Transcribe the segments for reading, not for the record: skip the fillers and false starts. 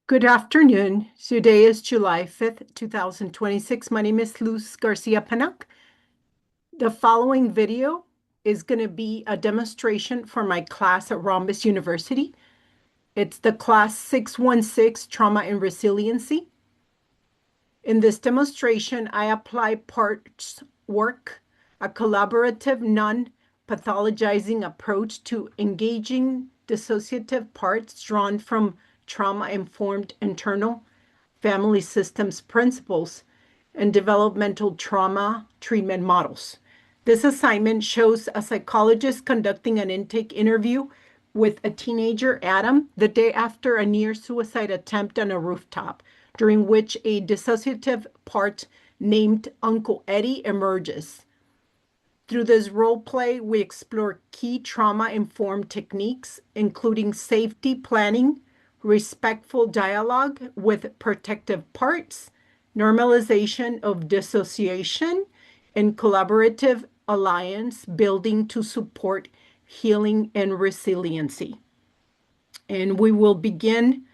Good afternoon. Today is July 5th, 2026. My name is Luz Garcia-Pennock. The following video is going to be a demonstration for my class at Rhombus University. It's the class 616, Trauma and Resiliency. In this demonstration, I apply parts work, a collaborative, non-pathologizing approach to engaging dissociative parts drawn from trauma-informed internal family systems principles and developmental trauma treatment models. This assignment shows a psychologist conducting an intake interview with a teenager, Adam, the day after a near-suicide attempt on a rooftop, during which a dissociative part named Uncle Eddie emerges. Through this role play, we explore key trauma-informed techniques, including safety planning, respectful dialogue with protective parts, normalization of dissociation, and collaborative alliance building to support healing and resiliency. And we will begin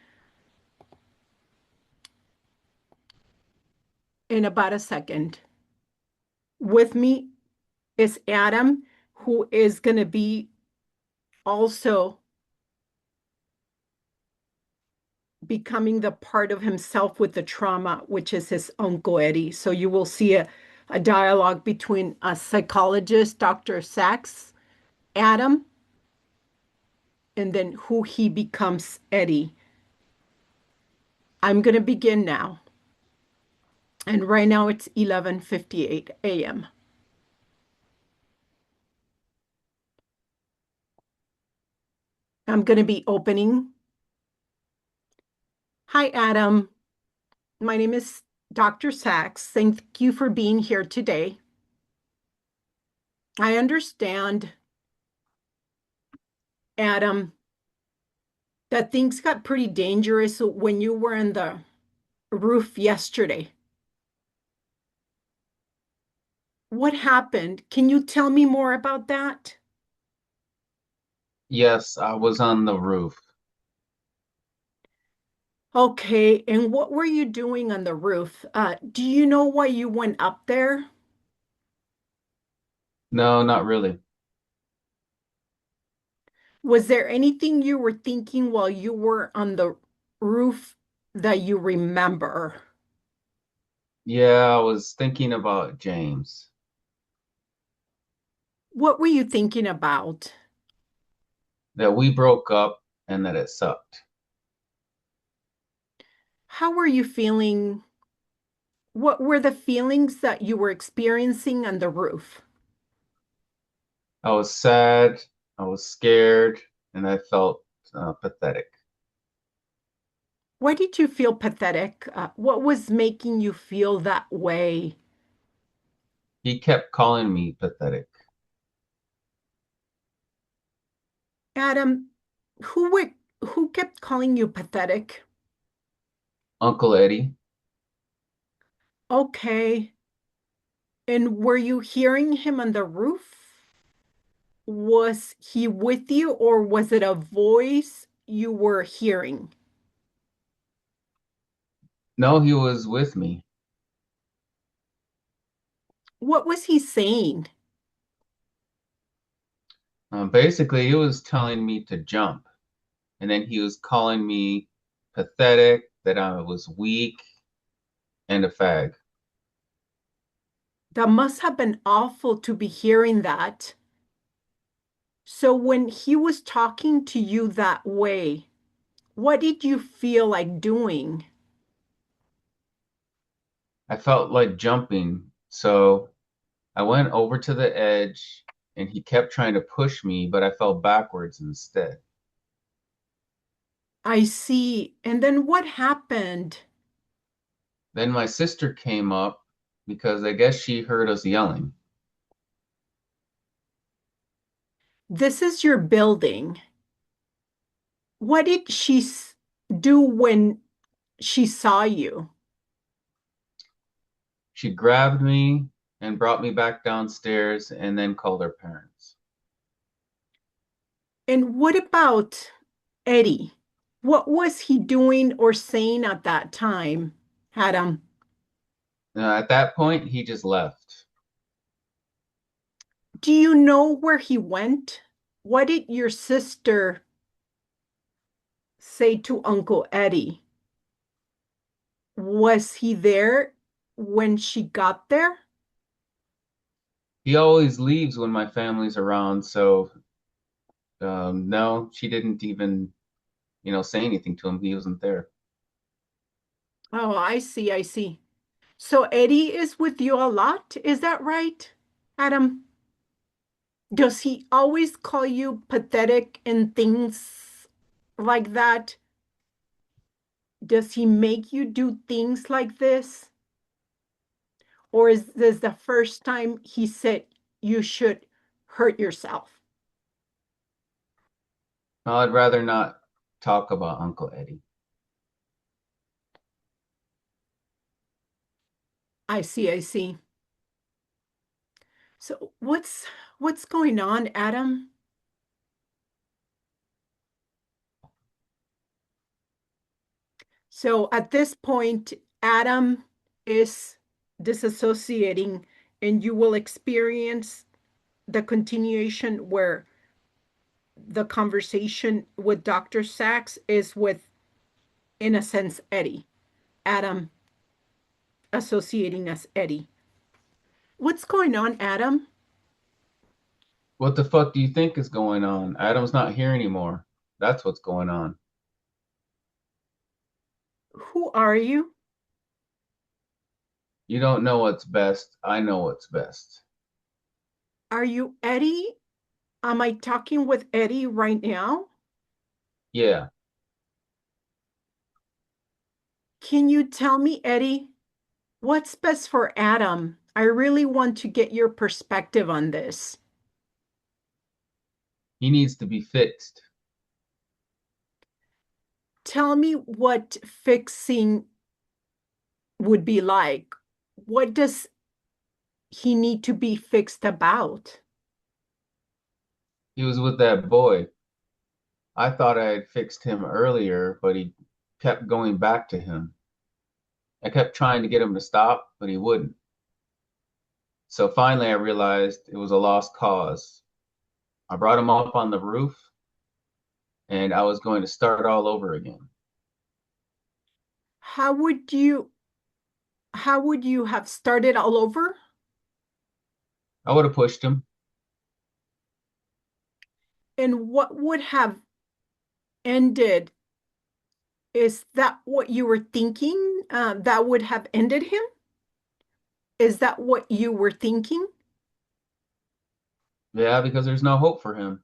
in about a second. With me is Adam, who is going to be also becoming the part of himself with the trauma, which is his Uncle Eddie. So you will see a dialogue between a psychologist, Dr. Sachs, Adam, and then who he becomes, Eddie. I'm going to begin now. And right now it's 11:58 a.m. I'm going to be opening. Hi, Adam. My name is Dr. Sachs. Thank you for being here today. I understand, Adam, that things got pretty dangerous when you were on the roof yesterday. What happened? Can you tell me more about that? Yes, I was on the roof. Okay, and what were you doing on the roof? Do you know why you went up there? No, not really. Was there anything you were thinking while you were on the roof that you remember? Yeah, I was thinking about James. What were you thinking about? That we broke up and that it sucked. How were you feeling? What were the feelings that you were experiencing on the roof? I was sad, I was scared, and I felt pathetic. Why did you feel pathetic? What was making you feel that way? He kept calling me pathetic. Adam, who kept calling you pathetic? Uncle Eddie, Okay. And were you hearing him on the roof? Was he with you, or was it a voice you were hearing? no, he was with me. What was he saying? Basically, he was telling me to jump, and then he was calling me pathetic, that I was weak, and a fag. That must have been awful to be hearing that. So when he was talking to you that way, what did you feel like doing? I felt like jumping, so I went over to the edge and he kept trying to push me, but I fell backwards instead. I see. And then what happened? Then my sister came up because I guess she heard us yelling. This is your building. What did she do when she saw you? She grabbed me and brought me back downstairs and then called her parents. And what about Eddie? What was he doing or saying at that time, Adam? At that point, he just left. Do you know where he went? What did your sister say to Uncle Eddie? Was he there when she got there? He always leaves when my family's around, so no, she didn't even, say anything to him. He wasn't there. Oh, I see, I see. So Eddie is with you a lot, is that right, Adam? Does he always call you pathetic and things like that? Does he make you do things like this? Or is this the first time he said you should hurt yourself? Well, I'd rather not talk about Uncle Eddie. I see, I see. So what's going on, Adam? So at this point, Adam is disassociating, and you will experience the continuation where the conversation with Dr. Sachs is with, in a sense, Eddie. Adam associating as Eddie. What's going on, Adam? What the fuck do you think is going on? Adam's not here anymore. That's what's going on. Who are you? You don't know what's best. I know what's best. Are you Eddie? Am I talking with Eddie right now? Yeah, Can you tell me, Eddie, what's best for Adam? I really want to get your perspective on this. he needs to be fixed. Tell me what fixing would be like. What does he need to be fixed about? He was with that boy. I thought I had fixed him earlier, but he kept going back to him. I kept trying to get him to stop, but he wouldn't. So finally, I realized it was a lost cause. I brought him up on the roof, and I was going to start all over again. How would you have started all over? I would have pushed him. And what would have ended? Is that what you were thinking? That would have ended him? Is that what you were thinking? Yeah, because there's no hope for him.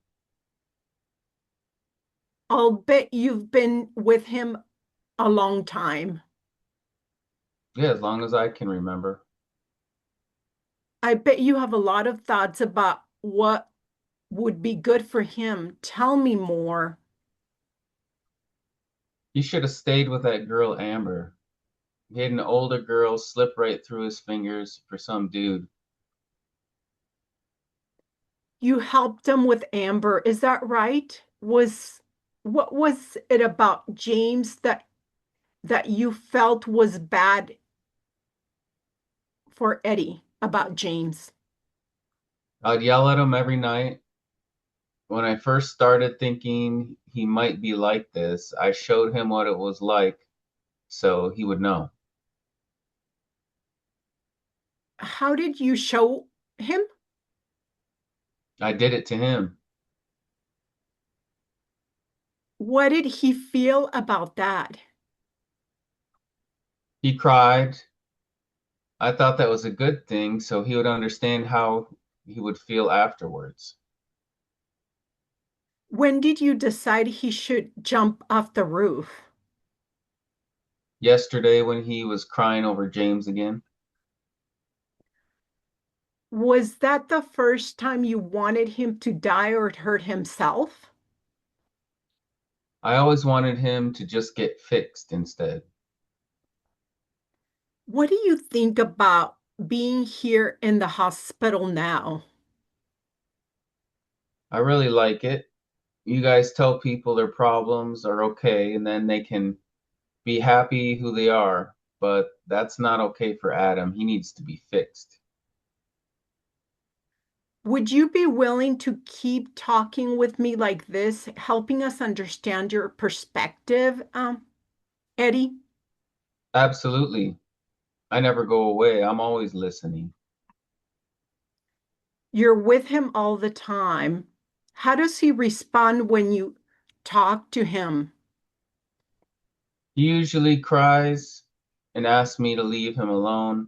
I'll bet you've been with him a long time. Yeah, as long as I can remember. I bet you have a lot of thoughts about what would be good for him. Tell me more. He should have stayed with that girl, Amber. He had an older girl slip right through his fingers for some dude. You helped him with Amber, is that right? What was it about James that you felt was bad for Eddie about James? I'd yell at him every night. When I first started thinking he might be like this, I showed him what it was like so he would know. How did you show him? I did it to him. What did he feel about that? He cried. I thought that was a good thing so he would understand how he would feel afterwards. When did you decide he should jump off the roof? Yesterday, when he was crying over James again, Was that the first time you wanted him to die or hurt himself? I always wanted him to just get fixed instead. What do you think about being here in the hospital now? I really like it. you guys tell people their problems are okay and then they can be happy who they are, but that's not okay for Adam. He needs to be fixed. Would you be willing to keep talking with me like this, helping us understand your perspective, Eddie? Absolutely. I never go away. I'm always listening. You're with him all the time. How does he respond when you talk to him? He usually cries and asks me to leave him alone,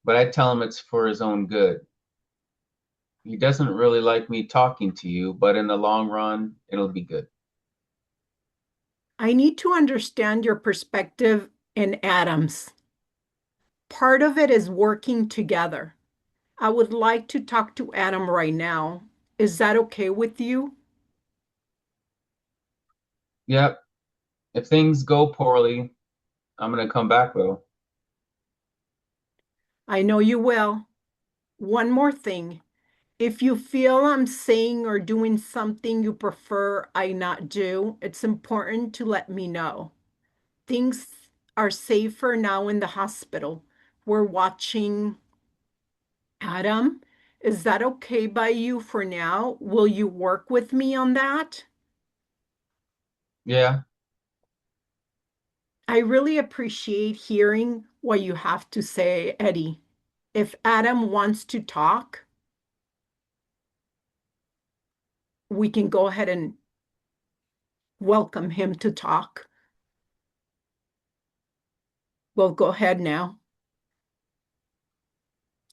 but I tell him it's for his own good. He doesn't really like me talking to you, but in the long run, it'll be good. I need to understand your perspective in Adam's. Part of it is working together. I would like to talk to Adam right now. Is that okay with you? Yep. If things go poorly, I'm gonna come back though. I know you will. One more thing. If you feel I'm saying or doing something you prefer I not do, it's important to let me know. Things are safer now in the hospital. We're watching Adam. Is that okay by you for now? Will you work with me on that? Yeah, I really appreciate hearing what you have to say, Eddie. If Adam wants to talk, we can go ahead and welcome him to talk. Well, go ahead now.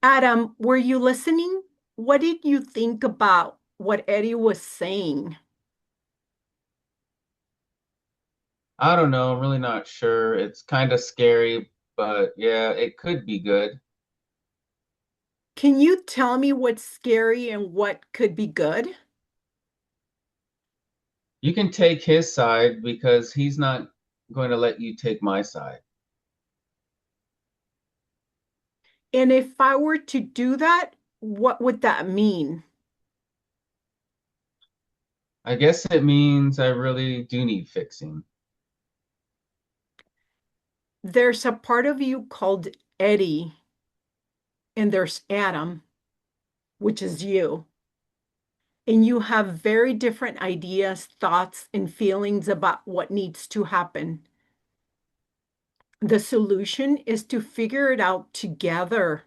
Adam, were you listening? What did you think about what Eddie was saying? I don't know. I'm really not sure. It's kind of scary, but yeah, it could be good. Can you tell me what's scary and what could be good? You can take his side because he's not going to let you take my side. And if I were to do that, what would that mean? I guess it means I really do need fixing. There's a part of you called Eddie, and there's Adam, which is you. And you have very different ideas, thoughts, and feelings about what needs to happen. The solution is to figure it out together,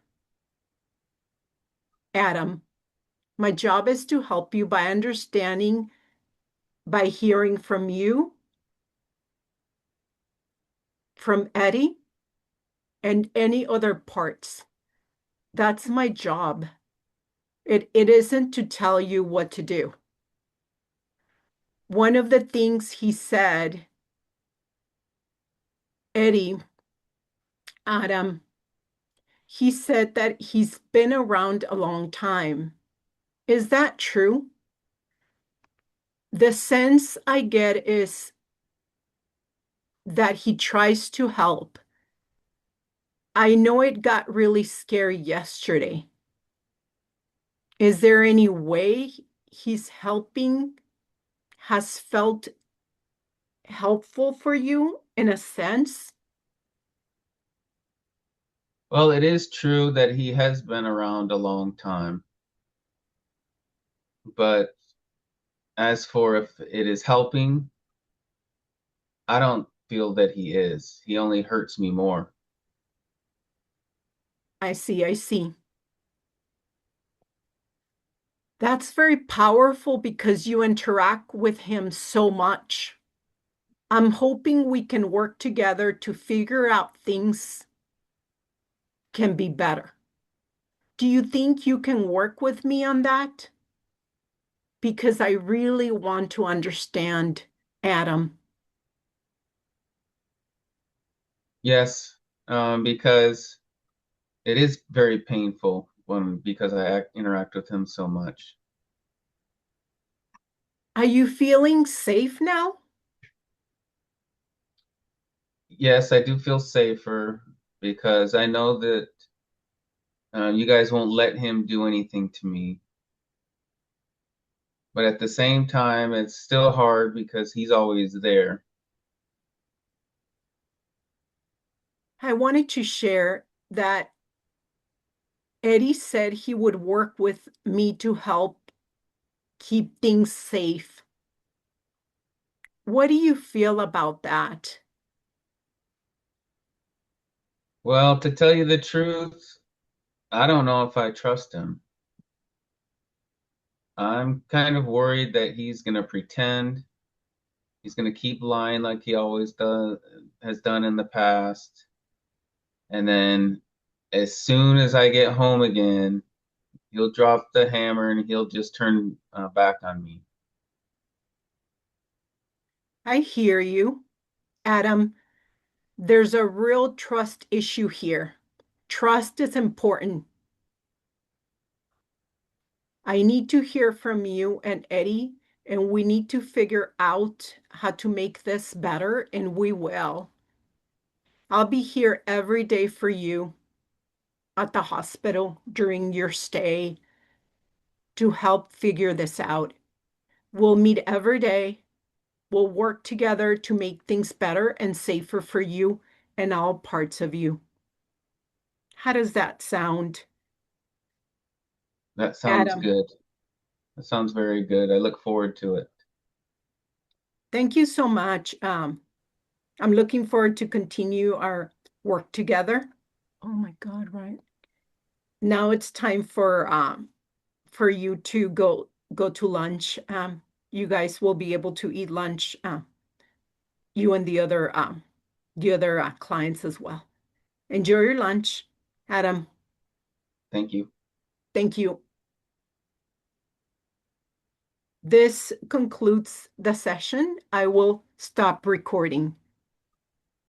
Adam. My job is to help you by understanding, by hearing from you, from Eddie, and any other parts. That's my job. It isn't to tell you what to do. One of the things he said, Eddie, Adam, he said that he's been around a long time. Is that true? The sense I get is that he tries to help. I know it got really scary yesterday. Is there any way he's helping, has felt helpful for you in a sense? Well, it is true that he has been around a long time, but as for if it is helping, I don't feel that he is. He only hurts me more. I see, I see. That's very powerful because you interact with him so much. I'm hoping we can work together to figure out things can be better. Do you think you can work with me on that? Because I really want to understand Adam. Yes, because it is very painful because interact with him so much. Are you feeling safe now? Yes, I do feel safer because I know that you guys won't let him do anything to me. but at the same time, it's still hard because he's always there. I wanted to share that Eddie said he would work with me to help keep things safe. What do you feel about that? Well, to tell you the truth, I don't know if I trust him. I'm kind of worried that he's going to pretend. He's going to keep lying like he always has done in the past. And then as soon as I get home again, he'll drop the hammer and he'll just turn back on me. I hear you, Adam. There's a real trust issue here. Trust is important. I need to hear from you and Eddie, and we need to figure out how to make this better, and we will. I'll be here every day for you at the hospital during your stay to help figure this out. We'll meet every day. We'll work together to make things better and safer for you and all parts of you. How does that sound, That sounds Adam? good. That sounds very good. I look forward to it. Thank you so much. I'm looking forward to continue our work together. Oh my God, right. Now it's time for you to go to lunch. You guys will be able to eat lunch, you and the other clients as well. Enjoy your lunch, Adam. Thank you. Thank you. This concludes the session. I will stop recording.